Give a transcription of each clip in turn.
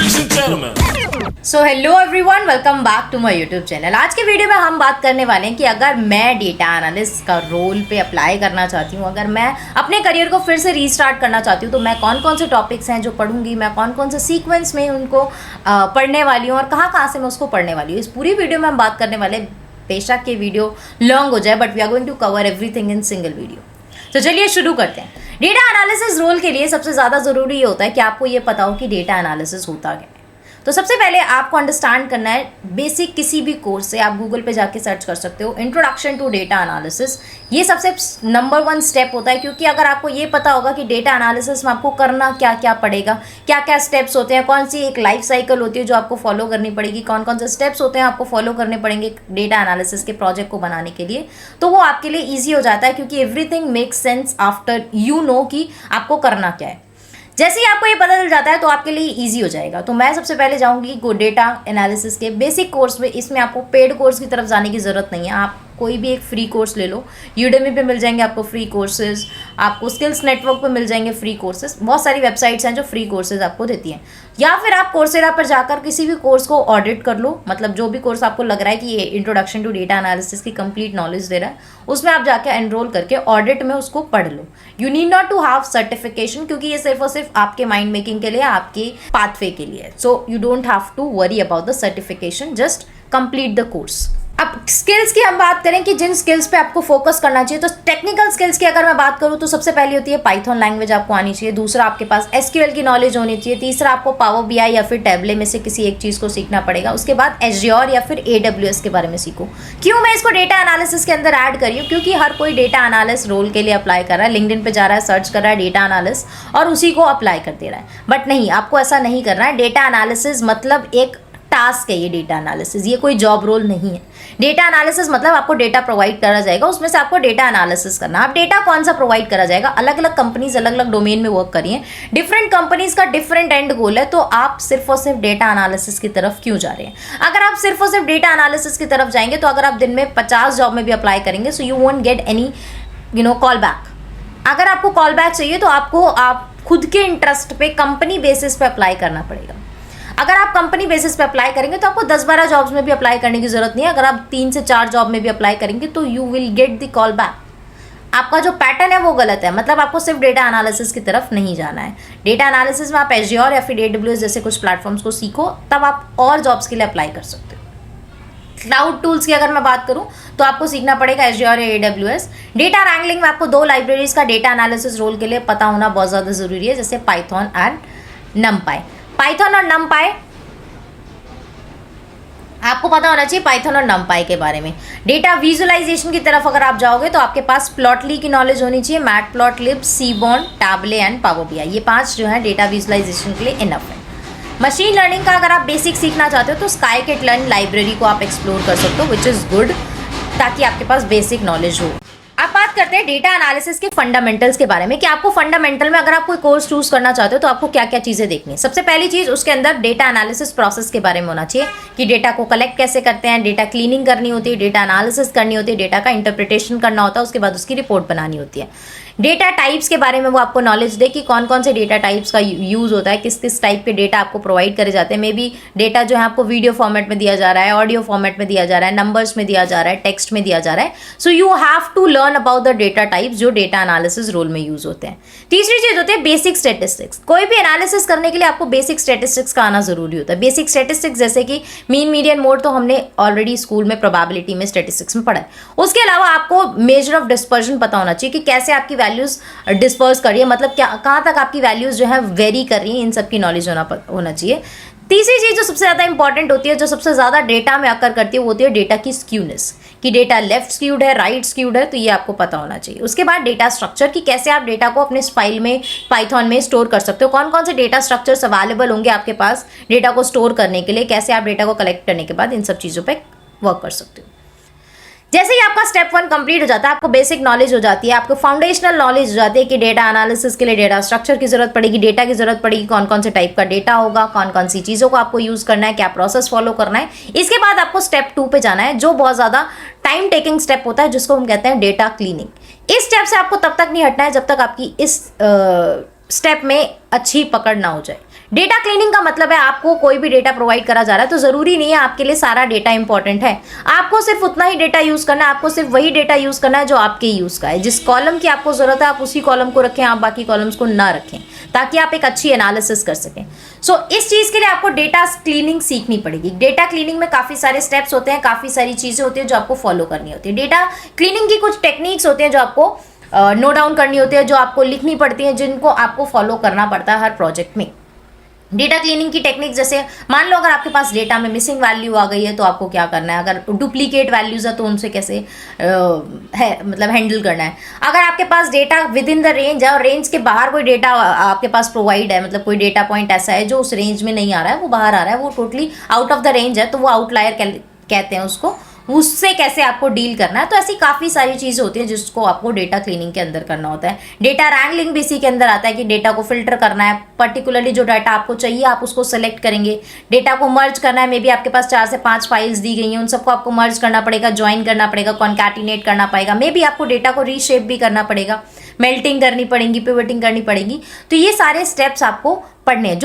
So hello everyone, welcome back to my YouTube channel. आज के video में हम बात करने वाले हैं कि अगर मैं डेटा एनालिस्ट का रोल पे अप्लाई करना चाहती हूँ, अगर मैं अपने करियर को फिर से रीस्टार्ट करना चाहती हूँ, तो मैं कौन कौन से टॉपिक्स हैं जो पढ़ूंगी, मैं कौन कौन से सीक्वेंस में उनको पढ़ने वाली हूँ और कहाँ कहाँ से मैं उसको पढ़ने वाली हूँ। इस पूरी वीडियो में हम बात करने वाले, बेशक ये वीडियो लॉन्ग हो जाए but we are going to cover everything in single video. तो चलिए शुरू करते हैं। डेटा एनालिसिस रोल के लिए सबसे ज़्यादा ज़रूरी ये होता है कि आपको ये पता हो कि डेटा एनालिसिस होता क्या है। तो सबसे पहले आपको अंडरस्टैंड करना है बेसिक किसी भी कोर्स से, आप गूगल पे जाके सर्च कर सकते हो इंट्रोडक्शन टू डेटा एनालिसिस। ये सबसे नंबर 1 स्टेप होता है, क्योंकि अगर आपको ये पता होगा कि डेटा एनालिसिस में आपको करना क्या क्या पड़ेगा, क्या क्या स्टेप्स होते हैं, कौन सी एक लाइफ साइकिल होती है जो आपको फॉलो करनी पड़ेगी, कौन कौन से स्टेप्स होते हैं आपको फॉलो करने पड़ेंगे डेटा एनालिसिस के प्रोजेक्ट को बनाने के लिए, तो वो आपके लिए ईजी हो जाता है, क्योंकि everything makes sense after you know कि आपको करना क्या है। जैसे ही आपको ये पता चल जाता है तो आपके लिए इजी हो जाएगा। तो मैं सबसे पहले जाऊंगी डेटा एनालिसिस के बेसिक कोर्स में। इसमें आपको पेड कोर्स की तरफ जाने की ज़रूरत नहीं है, आप कोई भी एक फ्री कोर्स ले लो। यूडेमी पे मिल जाएंगे आपको फ्री कोर्सेज, आपको स्किल्स नेटवर्क पे मिल जाएंगे फ्री कोर्सेज। बहुत सारी वेबसाइट्स हैं जो फ्री कोर्सेज आपको देती हैं। या फिर आप कोर्सेरा पर जाकर किसी भी कोर्स को ऑडिट कर लो, मतलब जो भी कोर्स आपको लग रहा है कि ये इंट्रोडक्शन टू डेटा एनालिसिस की कंप्लीट नॉलेज दे रहा है, उसमें आप जाकर एनरोल करके ऑडिट में उसको पढ़ लो। You need not to have certification, क्योंकि ये सिर्फ और सिर्फ आपके माइंड मेकिंग के लिए, आपके पाथवे के लिए। So you don't have to worry about the certification, just complete the course. अब स्किल्स की हम बात करें कि जिन स्किल्स पे आपको फोकस करना चाहिए, तो टेक्निकल स्किल्स की अगर मैं बात करूँ तो सबसे पहली होती है पाइथन लैंग्वेज आपको आनी चाहिए। दूसरा, आपके पास एसक्यूएल की नॉलेज होनी चाहिए। तीसरा, आपको पावर बीआई या फिर टैबले में से किसी एक चीज़ को सीखना पड़ेगा। उसके बाद एज़्योर या फिर AWS के बारे में सीखो। क्यों मैं इसको डेटा एनालिसिस के अंदर ऐड करी हूँ? क्योंकि हर कोई डेटा एनालिस्ट रोल के लिए अप्लाई कर रहा है, लिंक्डइन पे जा रहा है, सर्च कर रहा है डेटा एनालिस्ट और उसी को अप्लाई कर दे रहा है। बट नहीं, आपको ऐसा नहीं करना है। डेटा एनालिसिस मतलब एक टास्क है, ये डेटा एनालिसिस, ये कोई जॉब रोल नहीं है। डेटा एनालिसिस मतलब आपको डेटा प्रोवाइड करा जाएगा, उसमें से आपको डेटा एनालिसिस करना। अब डेटा कौन सा प्रोवाइड करा जाएगा? अलग अलग कंपनीज अलग अलग डोमेन में वर्क करिए, डिफरेंट कंपनीज का डिफरेंट एंड गोल है। तो आप सिर्फ और सिर्फ डेटा एनालिसिस की तरफ क्यों जा रहे हैं? अगर आप सिर्फ और सिर्फ डेटा एनालिसिस की तरफ जाएंगे तो अगर आप दिन में 50 जॉब में भी अप्लाई करेंगे, so you won't get any call back. अगर आपको कॉल बैक चाहिए तो आपको आप खुद के इंटरेस्ट पे कंपनी बेसिस पे अप्लाई करना पड़ेगा। अगर आप कंपनी बेसिस पे अप्लाई करेंगे तो आपको 10-12 जॉब्स में भी अप्लाई करने की जरूरत नहीं है। अगर आप 3 से 4 जॉब में भी अप्लाई करेंगे तो you will get the call back. आपका जो पैटर्न है वो गलत है, मतलब आपको सिर्फ डेटा एनालिसिस की तरफ नहीं जाना है। डेटा एनालिसिस में आप एज़्योर या फिर AWS जैसे कुछ प्लेटफॉर्म्स को सीखो, तब आप और जॉब्स के लिए अप्लाई कर सकते हो। क्लाउड टूल्स की अगर मैं बात करूं तो आपको सीखना पड़ेगा एज़्योर या AWS। डेटा रैंगलिंग में आपको 2 लाइब्रेरीज का डेटा एनालिसिस रोल के लिए पता होना बहुत ज़्यादा ज़रूरी है, जैसे पाइथन एंड नमपाई। पाइथन और नमपाई आपको पता होना चाहिए, पाइथन और नमपाई के बारे में। डेटा विजुअलाइजेशन की तरफ अगर आप जाओगे तो आपके पास प्लॉटली की नॉलेज होनी चाहिए, Matplotlib, Seaborn, Tableau and Power BI. ये 5 जो है डेटा विजुअलाइजेशन के लिए इनफ है। मशीन लर्निंग का अगर आप बेसिक सीखना चाहते हो तो scikit-learn लाइब्रेरी को आप एक्सप्लोर कर सकते हो, विच इज़ गुड, ताकि आपके पास बेसिक नॉलेज हो। अब बात करते हैं डेटा एनालिसिस के फंडामेंटल्स के बारे में, कि आपको फंडामेंटल में अगर आप कोई कोर्स चूज करना चाहते हो तो आपको क्या क्या चीज़ें देखनी है। सबसे पहली चीज़, उसके अंदर डेटा एनालिसिस प्रोसेस के बारे में होना चाहिए कि डेटा को कलेक्ट कैसे करते हैं, डेटा क्लीनिंग करनी होती है, डेटा एनालिसिस करनी होती है, डेटा का इंटरप्रिटेशन करना होता है, उसके बाद उसकी रिपोर्ट बनानी होती है। डेटा टाइप्स के बारे में वो आपको नॉलेज दे कि कौन कौन से डेटा टाइप्स का यूज़ होता है, किस किस टाइप के डेटा आपको प्रोवाइड करे जाते हैं। मे बी डेटा जो है आपको वीडियो फॉर्मेट में दिया जा रहा है, ऑडियो फॉर्मेट में दिया जा रहा है, नंबर्स में दिया जा रहा है, टेक्स्ट में दिया जा रहा है। So you have to learn about the data types जो डेटा एनालिसिस रोल में यूज होते हैं। तीसरी चीज होती है बेसिक स्टैटिस्टिक्स। कोई भी एनालिसिस करने के लिए आपको बेसिक स्टैटिस्टिक्स का आना जरूरी होता है। बेसिक स्टैटिस्टिक्स जैसे कि मीन, मीडियन, मोड तो हमने ऑलरेडी स्कूल में प्रोबेबिलिटी में स्टैटिस्टिक्स में पढ़ा है। उसके अलावा आपको मेजर ऑफ डिस्पर्जन पता होना चाहिए कि कैसे आपकी वैल्यूज डिस्पर्स कर रही है, मतलब क्या कहाँ तक आपकी वैल्यूज जो है वेरी कर रही हैं, इन सब की नॉलेज होना चाहिए। तीसरी चीज जो सबसे ज्यादा इंपॉर्टेंट होती है, जो सबसे ज्यादा डेटा में अकर करती है, वो होती है डेटा की स्क्यूनेस, कि डेटा लेफ्ट स्क्यूड है, राइट स्क्यूड है, तो ये आपको पता होना चाहिए। उसके बाद डेटा स्ट्रक्चर, कि कैसे आप डेटा को अपने फाइल में पाइथन में स्टोर कर सकते हो, कौन कौन से डेटा स्ट्रक्चर्स अवेलेबल होंगे आपके पास डेटा को स्टोर करने के लिए, कैसे आप डेटा को कलेक्ट करने के बाद इन सब चीज़ों पर वर्क कर सकते हो। जैसे ही आपका स्टेप 1 कंप्लीट हो जाता है, आपको बेसिक नॉलेज हो जाती है, आपको फाउंडेशनल नॉलेज हो जाती है कि डेटा एनालिसिस के लिए डेटा स्ट्रक्चर की जरूरत पड़ेगी, डेटा की जरूरत पड़ेगी, कौन कौन से टाइप का डेटा होगा, कौन कौन सी चीज़ों को आपको यूज़ करना है, क्या प्रोसेस फॉलो करना है। इसके बाद आपको स्टेप 2 पे जाना है, जो बहुत ज़्यादा टाइम टेकिंग स्टेप होता है, जिसको हम कहते हैं डेटा क्लीनिंग। इस स्टेप से आपको तब तक नहीं हटना है जब तक आपकी इस स्टेप में अच्छी पकड़ ना हो जाए। डेटा क्लीनिंग का मतलब है आपको कोई भी डेटा प्रोवाइड करा जा रहा है तो जरूरी नहीं है आपके लिए सारा डेटा इंपॉर्टेंट है, आपको सिर्फ उतना ही डेटा यूज करना है, आपको सिर्फ वही डेटा यूज करना है जो आपके यूज का है। जिस कॉलम की आपको जरूरत है आप उसी कॉलम को रखें, आप बाकी कॉलम्स को ना रखें, ताकि आप एक अच्छी एनालिसिस कर सकें। इस चीज के लिए आपको डेटा क्लीनिंग सीखनी पड़ेगी। डेटा क्लीनिंग में काफी सारे स्टेप्स होते हैं, काफी सारी चीजें होती है जो आपको फॉलो करनी होती है। डेटा क्लीनिंग की कुछ टेक्निक्स होती हैं जो आपको नोट डाउन करनी होती है, जो आपको लिखनी पड़ती है, जिनको आपको फॉलो करना पड़ता है हर प्रोजेक्ट में। डेटा क्लीनिंग की टेक्निक जैसे मान लो अगर आपके पास डेटा में मिसिंग वैल्यू आ गई है तो आपको क्या करना है, अगर डुप्लीकेट वैल्यूज है तो उनसे कैसे मतलब हैंडल करना है। अगर आपके पास data within the range है और रेंज के बाहर कोई डेटा आपके पास प्रोवाइड है, मतलब कोई डेटा पॉइंट ऐसा है जो उस रेंज में नहीं आ रहा है, वो बाहर आ रहा है, वो totally out of the range है, तो वो आउटलायर कहते हैं उसको, उससे कैसे आपको डील करना है। तो ऐसी काफ़ी सारी चीज़ें होती हैं जिसको आपको डेटा क्लीनिंग के अंदर करना होता है। डेटा रैंगलिंग भी इसी के अंदर आता है कि डेटा को फिल्टर करना है, पर्टिकुलरली जो डाटा आपको चाहिए आप उसको सेलेक्ट करेंगे, डेटा को मर्ज करना है। मे बी आपके पास 4 से 5 फाइल्स दी गई हैं, उन सबको आपको मर्ज करना पड़ेगा, ज्वाइन करना पड़ेगा, कॉन्कैटिनेट करना पड़ेगा। मे बी आपको डेटा को रीशेप भी करना पड़ेगा, मेल्टिंग करनी पड़ेगी, पिवटिंग करनी पड़ेगी। तो ये सारे स्टेप्स आपको पढ़ने हैं।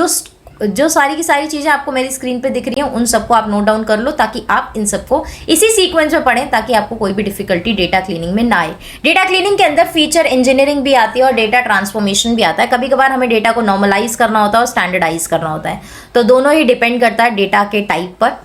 जो सारी की सारी चीजें आपको मेरी स्क्रीन पे दिख रही हैं उन सबको आप नोट डाउन कर लो, ताकि आप इन सबको इसी सीक्वेंस में पढ़ें, ताकि आपको कोई भी डिफिकल्टी डेटा क्लीनिंग में ना आए। डेटा क्लीनिंग के अंदर फीचर इंजीनियरिंग भी आती है और डेटा ट्रांसफॉर्मेशन भी आता है। कभी कभार हमें डेटा को नॉर्मलाइज करना होता है और स्टैंडर्डाइज करना होता है, तो दोनों ही डिपेंड करता है डेटा के टाइप पर।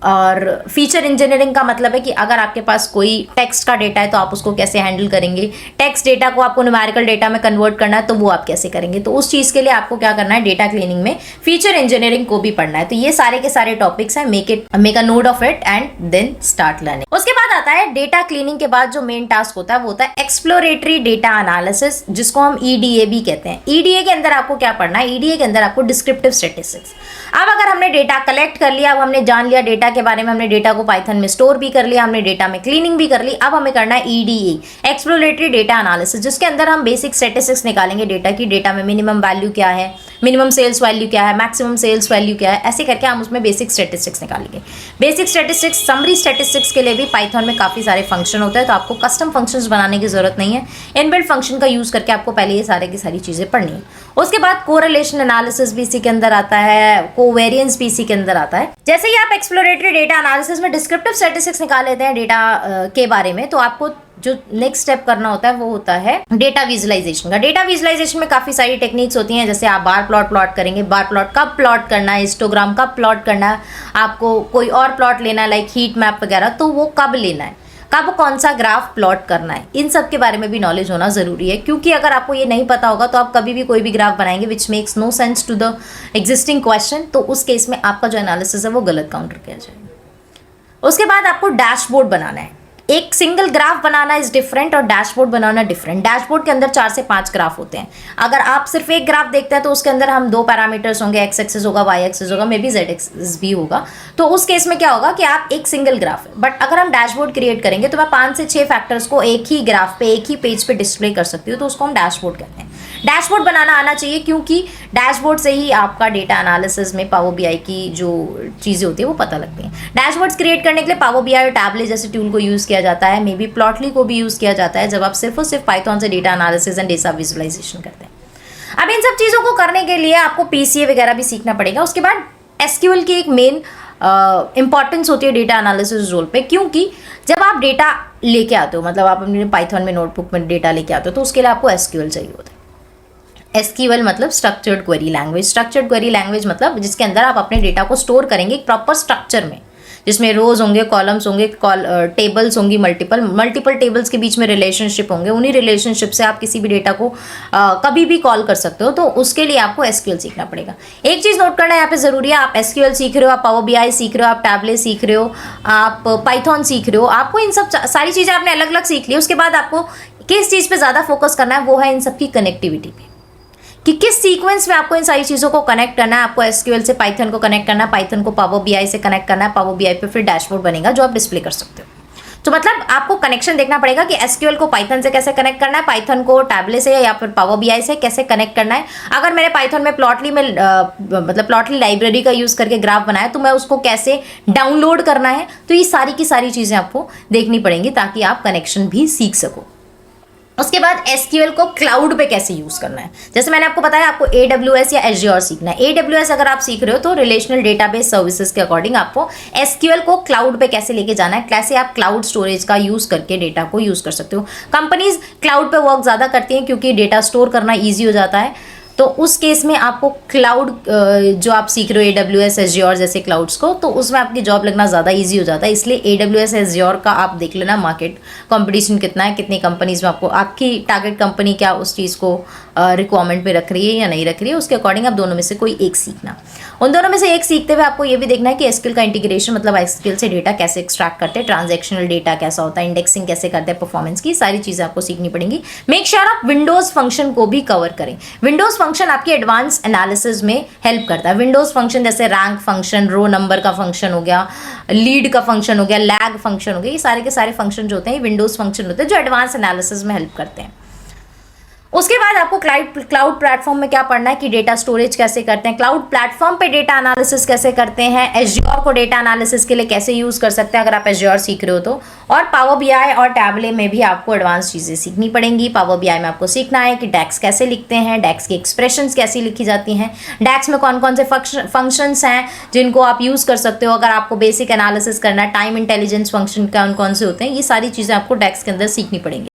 और फीचर इंजीनियरिंग का मतलब है कि अगर आपके पास कोई टेक्स्ट का डेटा है तो आप उसको कैसे हैंडल करेंगे, टेक्स्ट डेटा को आपको न्यूमेरिकल डेटा में कन्वर्ट करना है तो वो आप कैसे करेंगे। तो उस चीज़ के लिए आपको क्या करना है, डेटा क्लीनिंग में फीचर इंजीनियरिंग को भी पढ़ना है। तो ये सारे के सारे टॉपिक्स हैं, make a note of it and then start learning. उसके बाद आता है डेटा क्लीनिंग के बाद जो मेन टास्क होता है वो होता है एक्सप्लोरेटरी डेटा एनालिसिस, जिसको हम ईडीए भी कहते हैं। ईडीए के अंदर आपको क्या पढ़ना है, ईडीए के अंदर आपको डिस्क्रिप्टिव स्टैटिस्टिक्स। अब अगर हमने डेटा कलेक्ट कर लिया, अब हमने जान लिया डेटा के बारे में, हमने डेटा को पाइथन में स्टोर भी कर लिया, हमने डेटा में क्लीनिंग भी कर ली, अब हमें करना है ईडीए एक्सप्लोरेटरी डेटा एनालिसिस, जिसके अंदर हम बेसिक स्टैटिस्टिक्स निकालेंगे डेटा की। डेटा में मिनिमम वैल्यू क्या है, मिनिमम सेल्स वैल्यू क्या है, मैक्सिमम सेल्स वैल्यू क्या है, ऐसे करके हम उसमें बेसिक स्टैटिस्टिक्स निकालेंगे। बेसिक स्टैटिस्टिक्स, समरी स्टैटिस्टिक्स के लिए भी पाइथन में काफी सारे फंक्शन होते हैं, तो आपको कस्टम फंक्शंस बनाने की जरूरत नहीं है, इनबिल्ट फंक्शन का यूज करके आपको पहले ये सारे की सारी चीजें पढ़नी है। उसके बाद कोरिलेशन एनालिसिस भी इसी के अंदर आता है, कोवेरियंस भी इसी के अंदर आता है। जैसे ही आप एक्सप्लोरेटरी डेटा एनालिसिस में डिस्क्रिप्टिव स्टैटिस्टिक्स निकाल लेते हैं डेटा के बारे में, तो आपको जो नेक्स्ट स्टेप करना होता है वो होता है डेटा विजुअलाइजेशन का। डेटा विजुअलाइजेशन में काफी सारी टेक्निक्स होती हैं, जैसे आप बार प्लॉट करेंगे, बार प्लॉट कब प्लॉट करना है, हिस्टोग्राम कब प्लॉट करना है, आपको कोई और प्लॉट लेना है लाइक हीट मैप वगैरह, तो वो कब लेना है, कब कौन सा ग्राफ प्लॉट करना है, इन सब के बारे में भी नॉलेज होना जरूरी है। क्योंकि अगर आपको ये नहीं पता होगा तो आप कभी भी कोई भी ग्राफ बनाएंगे which makes no sense to the existing question, तो उस केस में आपका जो एनालिसिस है वो गलत काउंटर किया जाएगा। उसके बाद आपको डैशबोर्ड बनाना है। एक single graph banana is different और डैशबोर्ड बनाना डिफरेंट। डैशबोर्ड के अंदर 4 से 5 ग्राफ होते हैं। अगर आप सिर्फ एक ग्राफ देखते हैं तो उसके अंदर हम 2 पैरामीटर्स होंगे, एक्स एक्सिस होगा, वाई एक्सिस होगा, मे बी जेड एक्सिस भी होगा। तो उस केस में क्या होगा कि आप एक सिंगल ग्राफ है, बट अगर हम डैशबोर्ड क्रिएट करेंगे तो मैं 5 से 6 फैक्टर्स को एक ही ग्राफ पे, एक ही पेज पे डिस्प्ले कर सकती हूँ, तो उसको हम डैशबोर्ड कहते हैं। डैशबोर्ड बनाना आना चाहिए, क्योंकि डैशबोर्ड से ही आपका डेटा एनालिसिस में पावर बीआई की जो चीज़ें होती है वो पता लगती हैं। डैशबोर्ड्स क्रिएट करने के लिए पावर बीआई और टैबले जैसे टूल को यूज़ किया जाता है, मे बी प्लॉटली को भी यूज़ किया जाता है, जब आप सिर्फ और सिर्फ पाइथन से data analysis and data visualisation करते हैं। अब इन सब चीज़ों को करने के लिए आपको पीसीए वगैरह भी सीखना पड़ेगा। उसके बाद एसक्यूएल की एक मेन इंपॉर्टेंस होती है डेटा एनालिसिस रोल पे, क्योंकि जब आप डेटा लेके आते हो, मतलब आप अपने पाइथन में नोटबुक में डेटा लेके आते हो, तो उसके लिए आपको एसक्यूएल चाहिए होता है। एसक्यूएल मतलब structured query language. Structured query language मतलब जिसके अंदर आप अपने डेटा को स्टोर करेंगे एक प्रॉपर स्ट्रक्चर में, जिसमें रोज होंगे, कॉलम्स होंगे, टेबल्स होंगी, मल्टीपल टेबल्स के बीच में रिलेशनशिप होंगे। उन्हीं रिलेशनशिप से आप किसी भी डेटा को कभी भी कॉल कर सकते हो। तो उसके लिए आपको एसक्यूएल सीखना पड़ेगा। एक चीज़ नोट करना यहाँ पे ज़रूरी है, आप एसक्यूएल सीख रहे हो, आप पावर बीआई सीख रहे हो, आप टैबले सीख रहे हो, आप पाइथन सीख रहे हो, आपको इन सब सारी चीज़ें आपने अलग अलग सीख ली। उसके बाद आपको किस चीज़ पर ज़्यादा फोकस करना है, वो है इन सबकी कनेक्टिविटी पे, कि किस सीक्वेंस में आपको इन सारी चीज़ों को कनेक्ट करना है। आपको एसक्यूएल से पाइथन को कनेक्ट करना है, पाइथन को पावर बीआई से कनेक्ट करना है, पावर बीआई पे फिर डैशबोर्ड बनेगा जो आप डिस्प्ले कर सकते हो। तो मतलब आपको कनेक्शन देखना पड़ेगा कि एसक्यूएल को पाइथन से कैसे कनेक्ट करना है, पाइथन को टैबले से या फिर पावर बीआई से कैसे कनेक्ट करना है। अगर मैंने पाइथन में प्लॉटली में मतलब प्लॉटली लाइब्रेरी का यूज़ करके ग्राफ बनाया तो मैं उसको कैसे डाउनलोड करना है। तो ये सारी की सारी चीज़ें आपको देखनी पड़ेंगी ताकि आप कनेक्शन भी सीख सको। उसके बाद एसक्यूएल को क्लाउड पे कैसे यूज करना है। जैसे मैंने आपको बताया, आपको AWS या एज्योर सीखना है। AWS अगर आप सीख रहे हो तो रिलेशनल डेटाबेस सर्विसेज के अकॉर्डिंग आपको एसक्यूएल को क्लाउड पे कैसे लेके जाना है, कैसे आप क्लाउड स्टोरेज का यूज करके डेटा को यूज कर सकते हो। कंपनीज क्लाउड पे वर्क ज्यादा करती हैं क्योंकि डेटा स्टोर करना ईजी हो जाता है। तो उस केस में आपको क्लाउड जो आप सीख रहे हो AWS एज्योर जैसे क्लाउड्स को, तो उसमें आपकी जॉब लगना ज़्यादा इजी हो जाता है। इसलिए AWS एज्योर का आप देख लेना मार्केट कंपटीशन कितना है, कितनी कंपनीज में आपको, आपकी टारगेट कंपनी क्या उस चीज़ को रिक्वायरमेंट पे रख रही है या नहीं रख रही है, उसके अकॉर्डिंग आप दोनों में से कोई एक सीखना। उन दोनों में से एक सीखते हुए आपको ये भी देखना है कि एसक्यूएल का इंटीग्रेशन, मतलब एसक्यूएल से डेटा कैसे एक्सट्रैक्ट करते हैं, ट्रांजैक्शनल डेटा कैसा होता है, इंडेक्सिंग कैसे करते हैं, परफॉर्मेंस की सारी चीज़ें आपको सीखनी पड़ेंगी। मेक श्योर आप विंडोज फंक्शन को भी कवर करें। विंडोज फंक्शन आपके एडवांस एनालिसिस में हेल्प करता है। विंडोज फंक्शन जैसे रैंक फंक्शन, रो नंबर का फंक्शन हो गया, लीड का फंक्शन हो गया, लैग फंक्शन हो गया, ये सारे के सारे फंक्शन जो होते हैं विंडोज फंक्शन होते हैं जो एडवांस एनालिसिस में हेल्प करते हैं। उसके बाद आपको क्लाउड प्लेटफॉर्म में क्या पढ़ना है कि डेटा स्टोरेज कैसे करते हैं, क्लाउड प्लेटफॉर्म पे डेटा एनालिसिस कैसे करते हैं, एज्योर को डेटा एनालिसिस के लिए कैसे यूज कर सकते हैं अगर आप एज्योर सीख रहे हो तो, और पावर बीआई और टैबले में भी आपको एडवांस चीजें सीखनी पड़ेंगी। पावर बीआई में आपको सीखना है कि डैक्स कैसे लिखते हैं, डैक्स की एक्सप्रेशंस कैसी लिखी जाती हैं, डैक्स में कौन कौन से फंक्शंस हैं जिनको आप यूज कर सकते हो अगर आपको बेसिक एनालिसिस करना है, टाइम इंटेलिजेंस फंक्शन कौन कौन से होते हैं, ये सारी चीजें आपको डैक्स के अंदर सीखनी पड़ेंगी।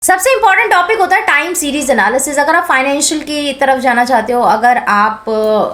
सबसे इंपॉर्टेंट टॉपिक होता है टाइम सीरीज एनालिसिस। अगर आप फाइनेंशियल की तरफ जाना चाहते हो, अगर आप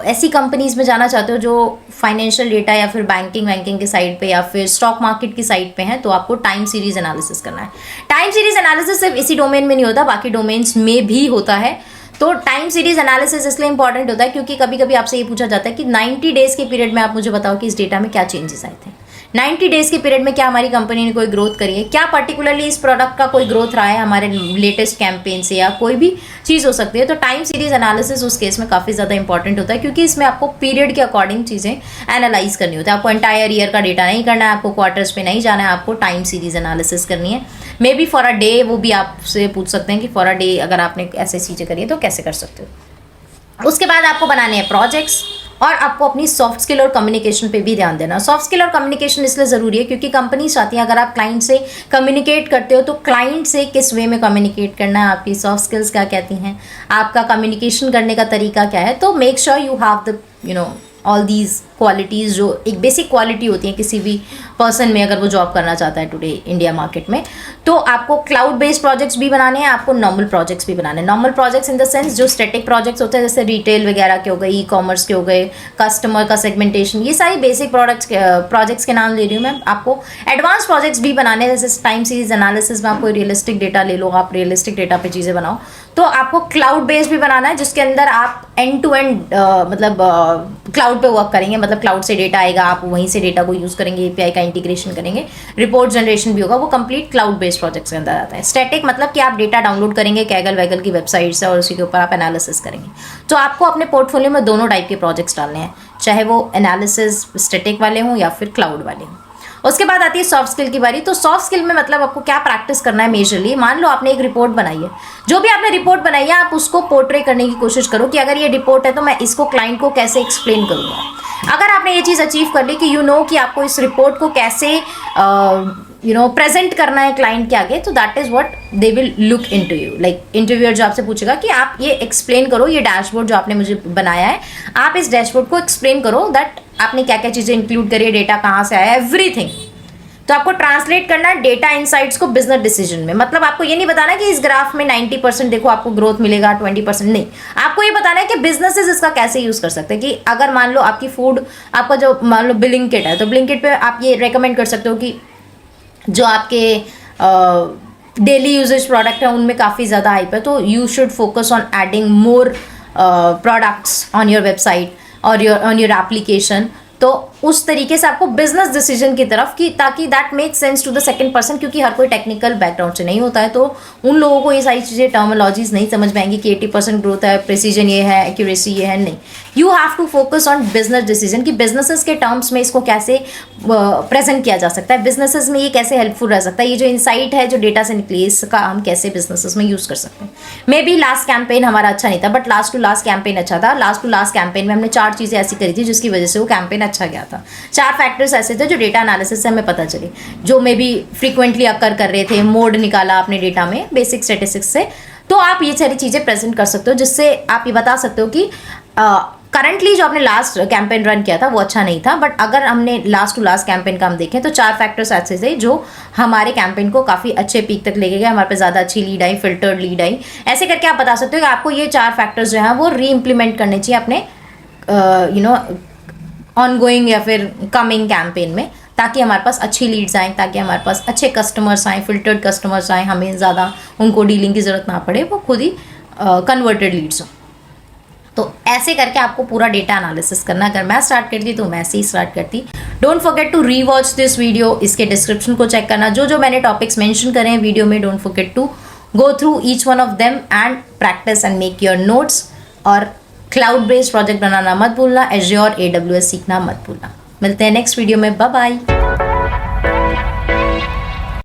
ऐसी कंपनीज में जाना चाहते हो जो फाइनेंशियल डेटा या फिर बैंकिंग की साइड पे या फिर स्टॉक मार्केट की साइड पे है, तो आपको टाइम सीरीज एनालिसिस करना है। टाइम सीरीज एनालिसिस सिर्फ इसी डोमेन में नहीं होता, बाकी डोमेन्स में भी होता है। तो टाइम सीरीज एनालिसिस इसलिए इंपॉर्टेंट होता है क्योंकि कभी कभी आपसे ये पूछा जाता है कि 90 डेज के पीरियड में आप मुझे बताओ कि इस डेटा में क्या चेंजेस आए थे, 90 डेज के पीरियड में क्या हमारी कंपनी ने कोई ग्रोथ करी है, क्या पर्टिकुलरली इस प्रोडक्ट का कोई ग्रोथ रहा है हमारे लेटेस्ट कैंपेन से, या कोई भी चीज़ हो सकती है। तो टाइम सीरीज एनालिसिस उस केस में काफ़ी ज़्यादा इंपॉर्टेंट होता है क्योंकि इसमें आपको पीरियड के अकॉर्डिंग चीज़ें एनालाइज करनी होती है। आपको एंटायर ईयर का डेटा नहीं करना है, आपको क्वार्टर्स पे नहीं जाना है, आपको टाइम सीरीज एनालिसिस करनी है। May be for a day, वो भी आपसे पूछ सकते हैं कि फॉर अ डे अगर आपने ऐसे चीज़ें करी है तो कैसे कर सकते हो। उसके बाद आपको बनाने हैं प्रोजेक्ट्स, और आपको अपनी सॉफ्ट स्किल और कम्युनिकेशन पे भी ध्यान देना। सॉफ्ट स्किल और कम्युनिकेशन इसलिए ज़रूरी है क्योंकि कंपनी चाहती है अगर आप क्लाइंट से कम्युनिकेट करते हो तो क्लाइंट से किस वे में कम्युनिकेट करना है, आपकी सॉफ्ट स्किल्स क्या कहती हैं, आपका कम्युनिकेशन करने का तरीका क्या है। तो make sure you have the all these qualities जो एक बेसिक क्वालिटी होती है किसी भी पर्सन में अगर वो जॉब करना चाहता है टुडे इंडिया मार्केट में। तो आपको क्लाउड बेस्ड प्रोजेक्ट्स भी बनाने हैं, आपको नॉर्मल प्रोजेक्ट्स भी बनाने हैं। Normal projects in the sense जो स्टैटिक प्रोजेक्ट्स होते हैं जैसे रिटेल वगैरह के हो गए, ई-कॉमर्स के हो गए, कस्टमर का सेगमेंटेशन, ये सारी बेसिक प्रोजेक्ट्स के नाम ले रही हूँ मैं। आपको एडवांस प्रोजेक्ट्स भी बनाने हैं जैसे टाइम सीरीज एनालिसिस में आपको रियलिस्टिक डेटा ले लो, आप रियलिस्टिक डेटा पे चीज़ें बनाओ। तो आपको क्लाउड बेस्ड भी बनाना है जिसके अंदर आप एंड टू एंड मतलब क्लाउड पे वर्क करेंगे, मतलब क्लाउड से डेटा आएगा, आप वहीं से डेटा को यूज़ करेंगे, एपीआई का इंटीग्रेशन करेंगे, रिपोर्ट जनरेशन भी होगा, वो कंप्लीट क्लाउड बेस्ड प्रोजेक्ट्स के अंदर आता है। स्टैटिक मतलब कि आप डेटा डाउनलोड करेंगे कैगल वैगल की वेबसाइट से और उसी के ऊपर आप एनालिसिस करेंगे। तो आपको अपने पोर्टफोलियो में दोनों टाइप के प्रोजेक्ट्स डालने हैं, चाहे वो एनालिसिस स्टैटिक वाले हों या फिर क्लाउड वाले हों। उसके बाद आती है सॉफ्ट स्किल की बारी। तो सॉफ्ट स्किल में मतलब आपको क्या प्रैक्टिस करना है मेजरली। मान लो आपने एक रिपोर्ट बनाई है, जो भी आपने रिपोर्ट बनाई है आप उसको पोर्ट्रे करने की कोशिश करो कि अगर ये रिपोर्ट है तो मैं इसको क्लाइंट को कैसे एक्सप्लेन करूँगा। अगर आपने ये चीज़ अचीव कर ली कि कि आपको इस रिपोर्ट को कैसे प्रेजेंट करना है क्लाइंट के आगे, तो that is what they will look into you. Like interviewer जो आपसे पूछेगा कि आप ये एक्सप्लेन करो, ये डैशबोर्ड जो आपने मुझे बनाया है, आप इस डैशबोर्ड को एक्सप्लेन करो दैट आपने क्या क्या चीज़ें इंक्लूड करी है, डेटा कहाँ से आया, एवरीथिंग। तो आपको ट्रांसलेट करना है डेटा इनसाइट्स को बिजनेस डिसीजन में। मतलब आपको ये नहीं बताना कि इस ग्राफ में 90% देखो आपको ग्रोथ मिलेगा, 20% नहीं। आपको ये बताना है कि बिजनेसेस इसका कैसे यूज कर सकते हैं। कि अगर मान लो आपकी फूड, आपका जो मान लो ब्लिंकिट है, तो ब्लिंकिट पे आप ये रेकमेंड कर सकते हो कि जो आपके डेली यूजेज प्रोडक्ट है उनमें काफ़ी ज़्यादा हाइप है, तो you should focus on adding more products on your website और ऑन योर एप्लीकेशन। तो उस तरीके से आपको बिजनेस डिसीजन की तरफ की, ताकि that make sense to the second person, क्योंकि हर कोई टेक्निकल बैकग्राउंड से नहीं होता है, तो उन लोगों को ये सारी चीज़ें टर्मिनोलॉजीज नहीं समझ में आएंगी कि 80% ग्रोथ है, प्रिसीजन ये है, एक्यूरेसी ये है। नहीं, you have to focus on business decision कि बिजनेसेस के टर्म्स में इसको कैसे प्रेजेंट किया जा सकता है, बिजनेसेस में ये कैसे हेल्पफुल रह सकता है, ये जो इंसाइट है जो डेटा से निकली इसका हम कैसे बिजनेसेस में यूज़ कर सकते हैं। मे बी लास्ट कैंपेन हमारा अच्छा नहीं था, but last to last campaign अच्छा था। लास्ट टू लास्ट कैंपेन में हमने 4 चीज़ें ऐसी करी थी जिसकी वजह से वो कैंपेन अच्छा गया था। था। 4 फैक्टर्स ऐसे थे जो डेटा एनालिसिस से हमें पता चले, जो मे बी फ्रीक्वेंटली अकर कर रहे थे, मोड निकाला अपने डेटा में बेसिक स्टैटिस्टिक्स से। तो आप ये सारी चीज़ें प्रेजेंट कर सकते हो, जिससे आप ये बता सकते हो कि करंटली जो आपने लास्ट कैंपेन रन किया था वो अच्छा नहीं था, बट अगर हमने लास्ट टू लास्ट कैंपेन का हम देखें तो 4 फैक्टर्स ऐसे थे जो हमारे कैंपेन को काफ़ी अच्छे पीक तक लेके गए, हमारे पे ज़्यादा अच्छी lead I, filtered lead I. ऐसे करके आप बता सकते हो कि आपको ये 4 फैक्टर्स जो हैं वो री इम्प्लीमेंट करने चाहिए अपने ऑनगोइंग या फिर कमिंग कैंपेन में, ताकि हमारे पास अच्छी लीड्स आएँ, ताकि हमारे पास अच्छे कस्टमर्स आएँ, फिल्टर्ड कस्टमर्स आएँ, हमें ज़्यादा उनको डीलिंग की ज़रूरत ना पड़े, वो खुद ही कन्वर्टेड लीड्स हों। तो ऐसे करके आपको पूरा डेटा एनालिसिस करना। अगर मैं स्टार्ट करती तो मैं ऐसे ही स्टार्ट करती। Don't forget to rewatch this video, इसके डिस्क्रिप्शन को चेक करना, जो जो मैंने टॉपिक्स मेंशन करे हैं वीडियो में, don't forget to go through each one of them and practise and make your notes. और क्लाउड बेस्ड प्रोजेक्ट बनाना मत भूलना, एज्योर AWS सीखना मत भूलना। मिलते हैं नेक्स्ट वीडियो में, बाय बाय।